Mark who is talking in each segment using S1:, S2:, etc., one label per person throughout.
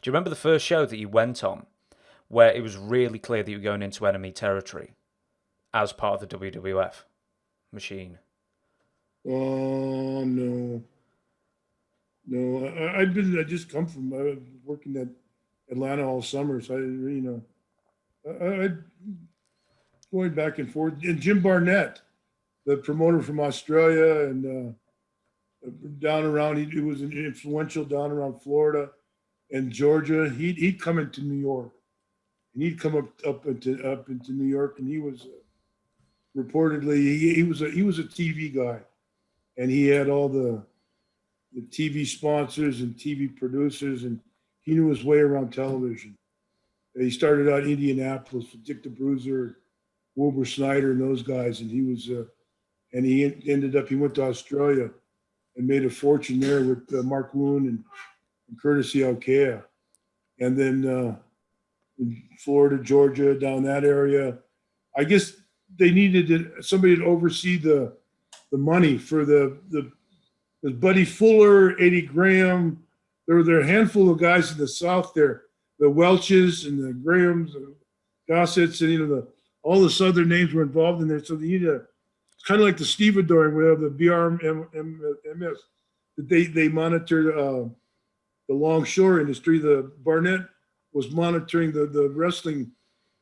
S1: Do you remember the first show that you went on where it was really clear that you were going into enemy territory as part of the WWF machine?
S2: Oh, no. No, I just come from working at Atlanta all summer, so I going back and forth. And Jim Barnett, the promoter from Australia and down around, he was influential down around Florida and Georgia. He'd come into New York, and he'd come up into New York, and he was reportedly he was a TV guy, and he had all the TV sponsors and TV producers, and he knew his way around television. He started out in Indianapolis with Dick the Bruiser, Wilbur Snyder, and those guys, and he was, and he ended up, he went to Australia and made a fortune there with Mark Woon and Curtis Alkea, and then in Florida, Georgia, down that area. I guess they needed somebody to oversee the money for the Buddy Fuller, Eddie Graham. There were a handful of guys in the South there, the Welches and the Grahams, and Gossetts, and all the Southern names were involved in there. So they needed it's kind of like the stevedoring, we have the BRMS, that they monitored the longshore industry. The Barnett was monitoring the wrestling,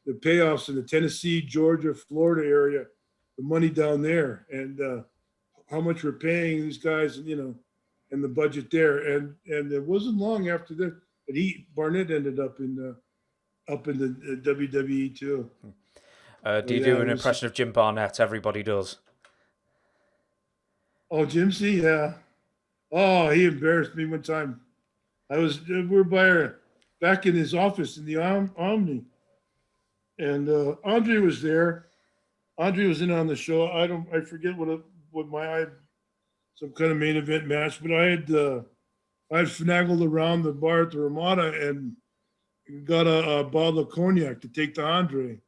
S2: the payoffs in the Tennessee, Georgia, Florida area, the money down there, and how much we're paying these guys, and and the budget there. And it wasn't long after that Barnett ended up in the WWE too.
S1: Do you do an impression of Jim Barnett? Everybody does.
S2: Oh, Jim C, yeah. Oh, he embarrassed me one time. We were back in his office in the Omni, and Andre was there. Andre was in on the show. I forget I had some kind of main event match, but I had finagled around the bar at the Ramada and got a bottle of cognac to take to Andre.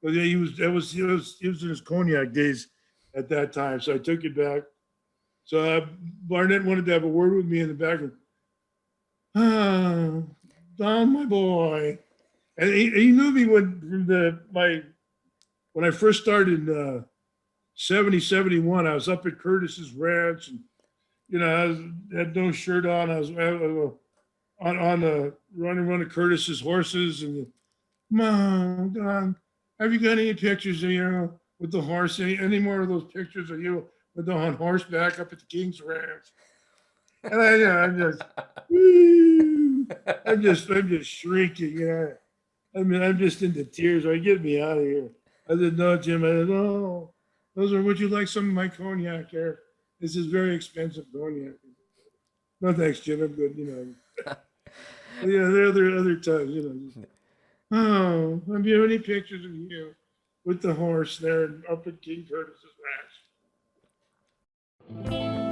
S2: But yeah, he was in his cognac days at that time, so I took it back. So Barnett wanted to have a word with me in the back. Don, my boy, and he knew me when I first started in 70, 71. I was up at Curtis's ranch, and I had no shirt on. I was on the running one of Curtis's horses, and Mom, Don, have you got any pictures of you with the horse? Any more of those pictures of you on horseback up at the King's Ranch? And I'm just shrinking. Yeah, I mean, I'm just into tears. Get me out of here. I said, no, Jim. I said, no, would you like some of my cognac there? This is very expensive cognac. No, thanks, Jim. I'm good. Yeah, there are other times, Oh, have you any pictures of you with the horse there up at King Curtis's ranch?